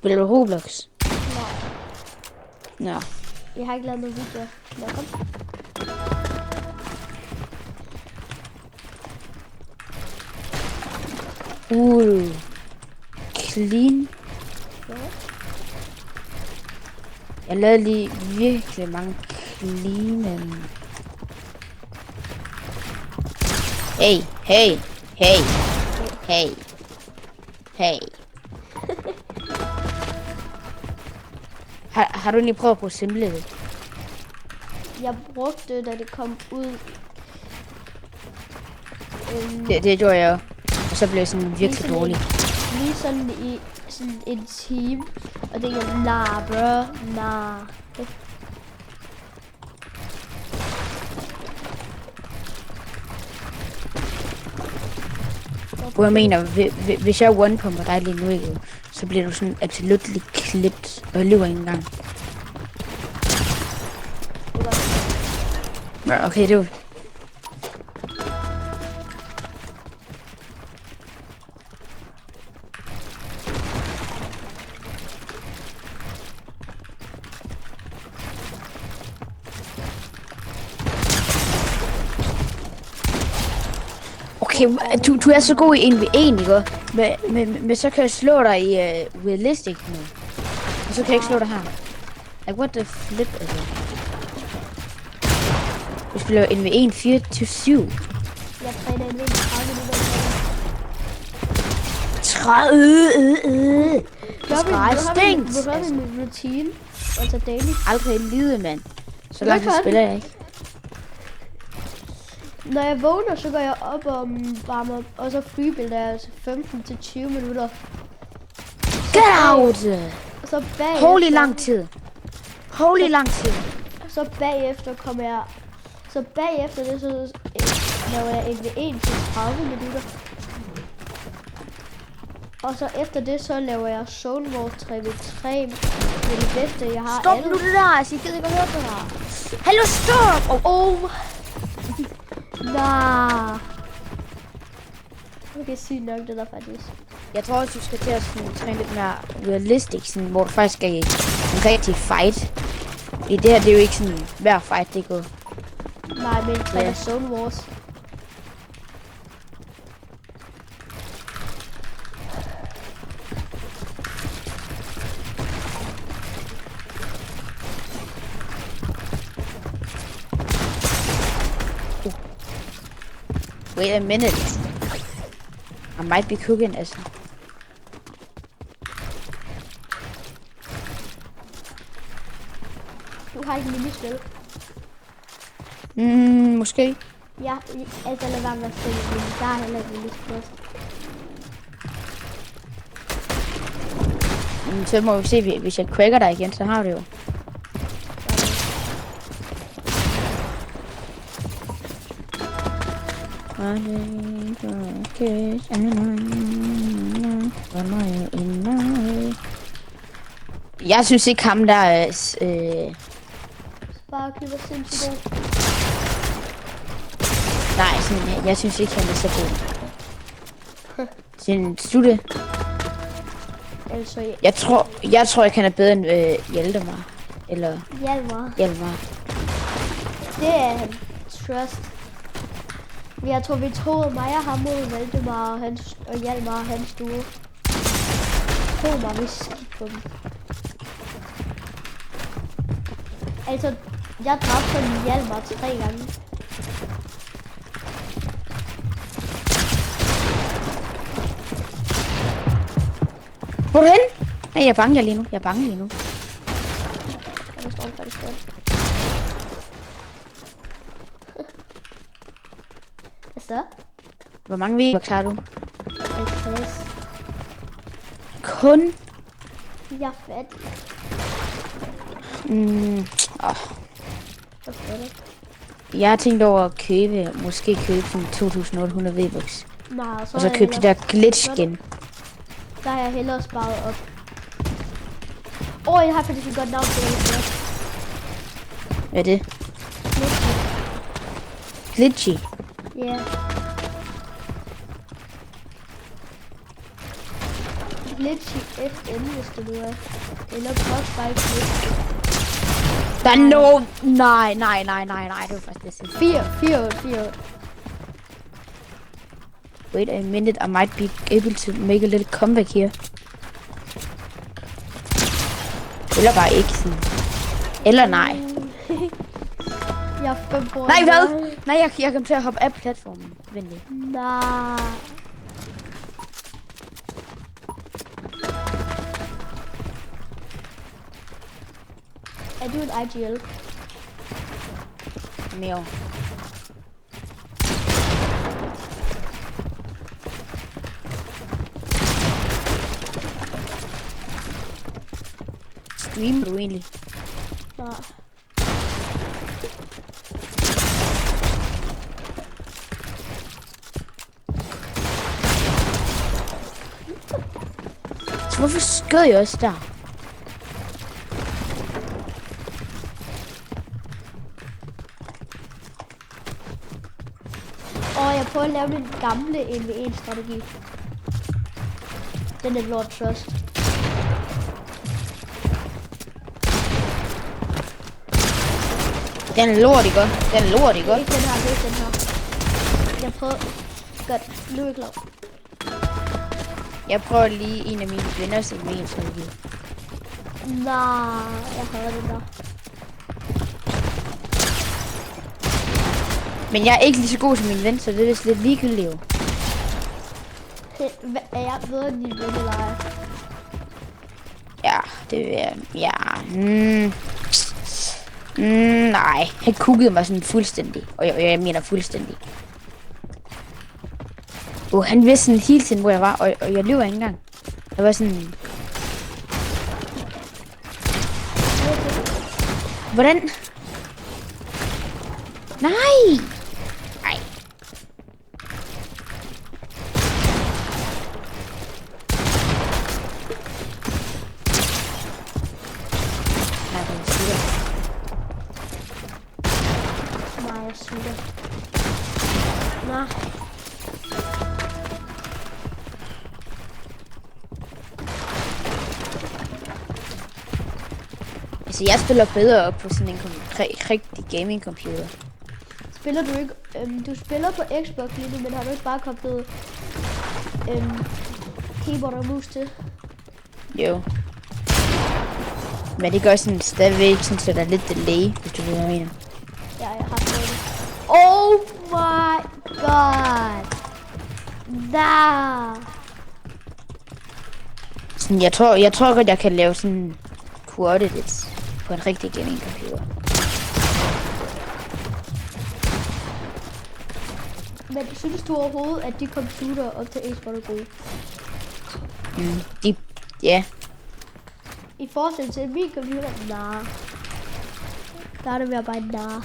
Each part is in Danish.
Spiller du Roblox? Nej, Nå. jeg har ikke lavet nogen videoer. Nå, kom. Clean. Ja. Jeg lavede lige virkelig mange clean. Hey. Har du lige prøvet på Simple? Jeg brugte det, da det kom ud. Det gjorde jeg jo. Og så blev jeg sådan virkelig sådan dårlig. Lige sådan i sådan en time. Og det er nah, bro. Nah. Hvor jeg mener, hvis jeg one-pumper dig lige nu, ikke, så bliver du sådan absolut klippet, og jeg lever ikke engang. Ja, okay, det var... Okay, du er så god i 1v1, ikke? Men så kan jeg slå dig i realistic nu. Og så kan jeg ikke slå dig her. Like, what the flip is it? Vi spiller 1v1 4-7. Jeg træner en lidt 30 minutter. 30. Hvor er min routine? Altså daily. Aldrig i livet, mand. Så langt spiller jeg ikke. Når jeg vågner, så går jeg op og varmer op, og så freebuilder jeg altså 15-20 minutter. Get out! Så bagefter... Holy lang tid. Så bagefter kommer jeg... Så bagefter det, så laver jeg 1v1 til 30 minutter. Og så efter det, så laver jeg Zone Wars 3v3. Det er det bedste, jeg har. Stop nu det der, jeg gider ikke at høre det her. Hallo, stop! Nah. Okay, sygt nok det der faktisk. Jeg tror også, du skal til at træne lidt mere realistisk, sådan, hvor du faktisk skal i en rigtig fight. I det her, det er jo ikke sådan hver fight, det er gået. Nej, men træner Zone Wars. Wait a minute. I might be cooking, altså. Du har ikke minispil. Måske. Ja, altså lad være med at spille mini. Der er heller ikke minispil. Så må vi se, hvis jeg cracker dig igen, så har du jo. Jeg synes ikke ham der er... Sparky var sindssygt god. Nej, sådan, jeg synes ikke han er så god. Slutte. Altså, Jeg tror ikke han er bedre end Hjalmar. Eller Hjalmar. Det er han. Trust. Jeg tror, vi troede mig og ham mod Valdemar og Hjalmar hans duo. Tro mig, vi skidt på dem. Altså, jeg dræbte sådan Hjalmar 3 gange. Hvor er du hen? Nej, jeg er bange lige nu. Jeg står faktisk godt. Hvad så? Hvor mange V-Bucks har du? 50. Kun? Jeg er fattig. Jeg har tænkt over at måske købe sådan 2800 V-Bucks. Nej, og så købe det der glitch skin. Der har jeg hellere sparet op. Jeg har faktisk et godt navn til det. Hvad er det? Glitchy? Ja. glitch i FN, hvis det nu er. Eller Crossfire glitch. Der er no... Nej, det var faktisk det. 4. Wait a minute, I might be able to make a little comeback here. Eller bare ikke sådan. Eller nej. Jeg er 5 år. Nej, hvad? Nej, jeg kom til at hoppe af platformen. Venlig. Nej. Er du en IGL? Mere. Streamer du egentlig? Nej. Så hvorfor skød jeg også der? Og jeg prøver at lave den gamle 1v1-strategi. Den er Lord Trust. Den er lort, ikke? Den er lort, ikke? Ikke den her, det er ikke den her. Jeg prøver... Godt, nu er jeg klar. Jeg prøver lige en af mine venner som en strategi. Nej, jeg hader den der. Men jeg er ikke lige så god som min ven, så det er vist lidt ligegyldigt jo. Er jeg bedre end din ven eller ej? Ja, det er... Ja... nej, han kuggede mig sådan fuldstændig. Og jeg mener fuldstændig. Han vidste sådan hele tiden, hvor jeg var, og jeg løber ikke engang. Jeg var sådan... Hvordan? Nej! Nej. Nej, jeg slutter. Nej. Altså, jeg spiller bedre op på sådan en rigtig gaming computer. Spiller du ikke... du spiller på Xbox lige nu, men har du ikke bare koblet keyboard og mus til? Jo. Men det gør sådan stadigvæk, sådan, så der er lidt delay, hvis du ved, hvad jeg mener. Ja, jeg har prøvet det. Oh my god! Der! Sådan, jeg tror godt, jeg kan lave sådan coordinates på en rigtig gaming computer. Men synes du overhovedet, at de computer op til e-sport er gode? Ja. I forhold til min computer? Nej. Der er det mere bare nej.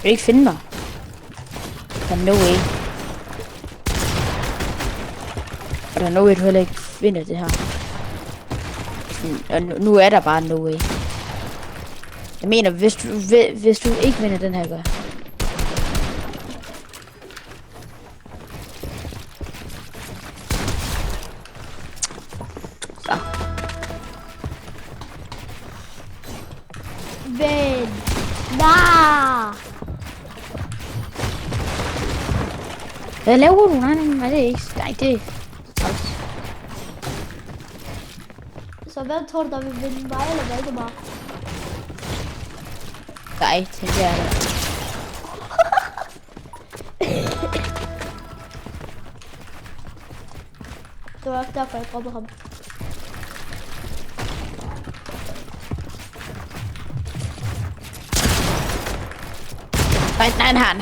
Vil du ikke finde mig? Der er no way. Og der er no way, du heller ikke finder det her. Og nu er der bare no way. Jeg mener, hvis du ikke vinder den her, gør. Så. Ven! Nej! Hvad laver du? Nej, det er ikke. Nej, det er træls. Så hvad tror du, der vil vinde mig eller Valdemar? Nej, tænker jeg. Det var også derfor, jeg droppede ham. Nej. Nej.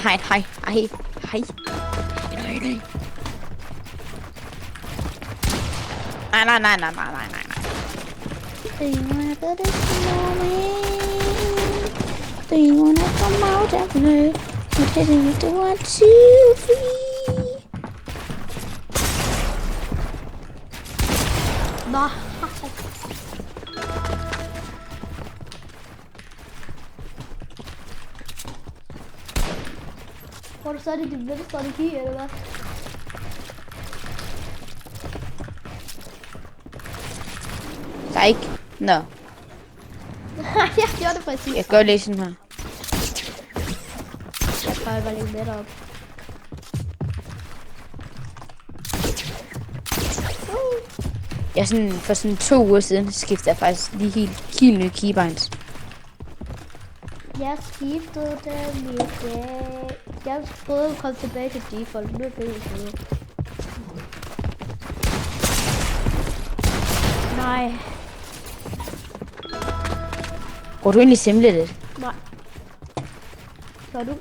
Do you wanna build a snowman? Do you wanna come out and play? I'm hitting you to 1, 2, 3. Nå. Hvor du så er det din venstre strategi, eller hvad? Der er ikke... Nå, Jeg gjorde det præcis. jeg gør lige sådan her. Jeg prøver bare lige lidt op. Jeg sådan, for sådan 2 uger siden skiftede jeg faktisk lige helt nye keybinds. Jeg skiftede dem i dag. Jeg prøvede at komme tilbage til default. Nu er det ikke noget. Nej. Går du egentlig simlet? Nej. Gør du?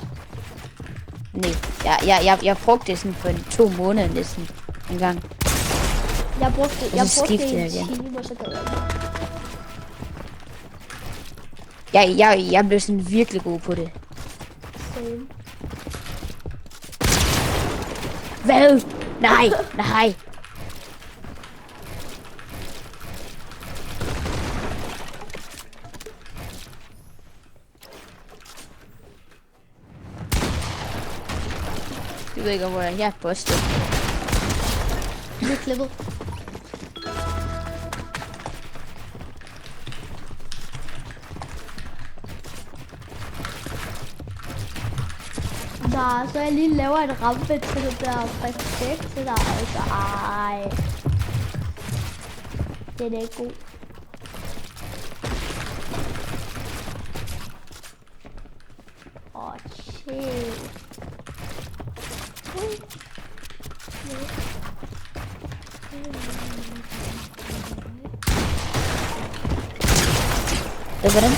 Nej, jeg brugte det sådan for 2 måneder næsten en gang. Jeg brugte det skiftede i jeg en igen. time, og så gad jeg ikke. Jeg blev sådan virkelig god på det. Same. Hvad? Nej, nej. Du ved ikke, hvor jeg er bustet. Nu er klippet. Nej, så jeg lige laver en rampe til det der perfekt til dig. Altså, ej. Den er ikke god. Chill. Hvordan?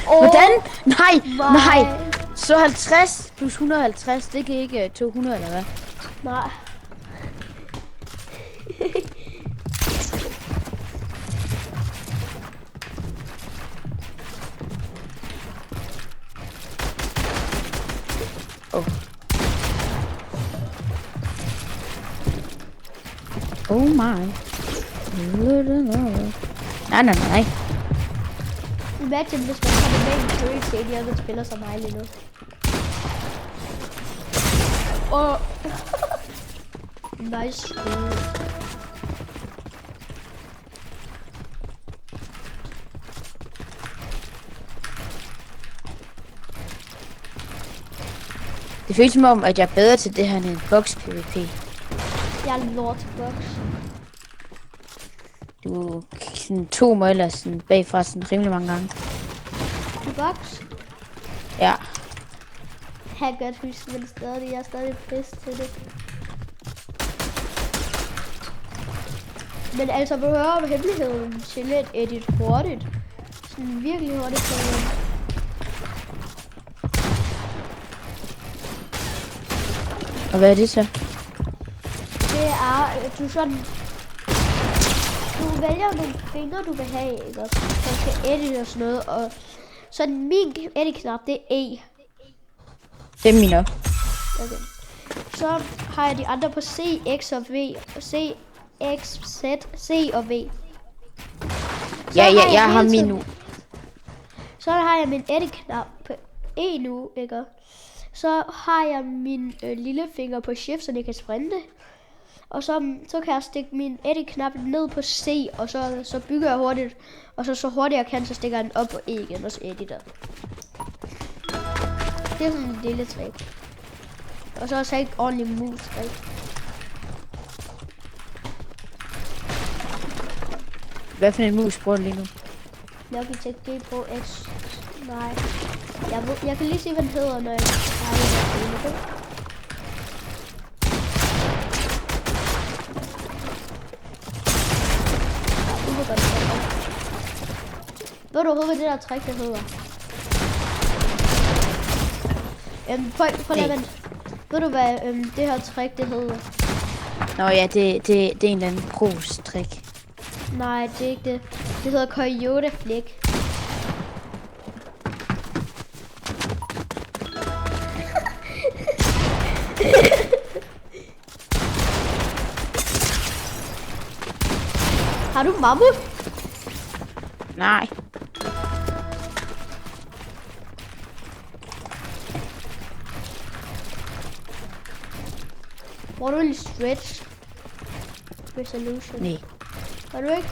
Hvordan? Nej. Så 50 plus 150, det giver ikke 200 eller hvad? Nej. Oh my. Nej. Imagine, hvis man kommer med en Curry til de andre spiller som mig lige nu. Nice score. Det føles som om, at jeg er bedre til det her end en box PvP. Jeg er lort til box. Du sådan 2 møller sådan bagfra sådan rimelig mange gange. I box? Ja. Jeg kan godt huske, men stadig, jeg er stadig pisse til det. Men altså, vil du høre om hemmeligheden til at edit hurtigt? Sådan virkelig hurtigt på Og hvad er det så? det er, at du sådan... Du vælger nogle fingre, du vil have, ikke? Så skal edit og sådan noget, og... Så min edit-knap, det er E. Det er min op. Okay. Så har jeg de andre på C, X og V. C, X, Z, C og V. Så Jeg har hele min tiden- nu. Så har jeg min edit-knap på E nu, ikke? Så har jeg min lillefinger på shift, så jeg kan sprinte. Og så kan jeg stikke min edit-knap ned på C, og så bygger jeg hurtigt. Og så hurtigt jeg kan, så stikker jeg den op på E igen, og så editer. Det er sådan en lille trick. Og så også ikke ordentlig mus-trick. Hvad for en mus bruger du lige nu? Logitech G Pro X. Nej. Jeg kan lige se, hvad den hedder, når jeg har det. Ved du overhovedet, hvad det der trick, der hedder? Prøv lige at vente. Ved du, hvad det her trick, det hedder? Nå ja, det er en eller anden pros-trick. Nej, det er ikke det. Det hedder Coyote Flick. Har du mammut? Nej. Hvor du lige stretch resolution? Nej. Gør du ikke?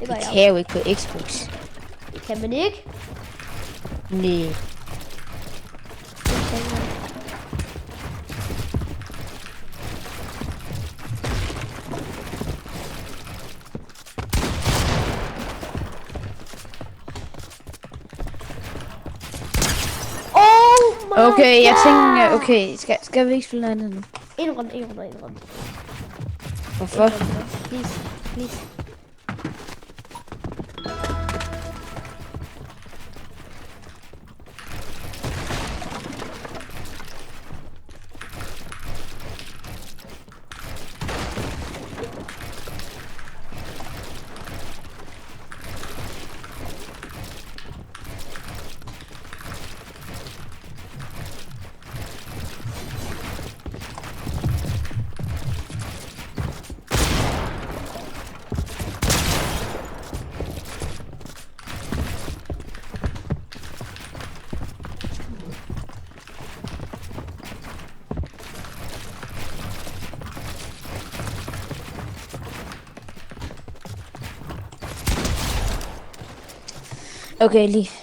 Det gør Det jeg. kan jeg jo ikke på Xbox. Det kan man ikke. Nej. Det kan man. Oh my Okay, jeg God. tænker, okay, skal vi ikke spille noget andet nu? En runde. Hvorfor? Please. Okay, lige.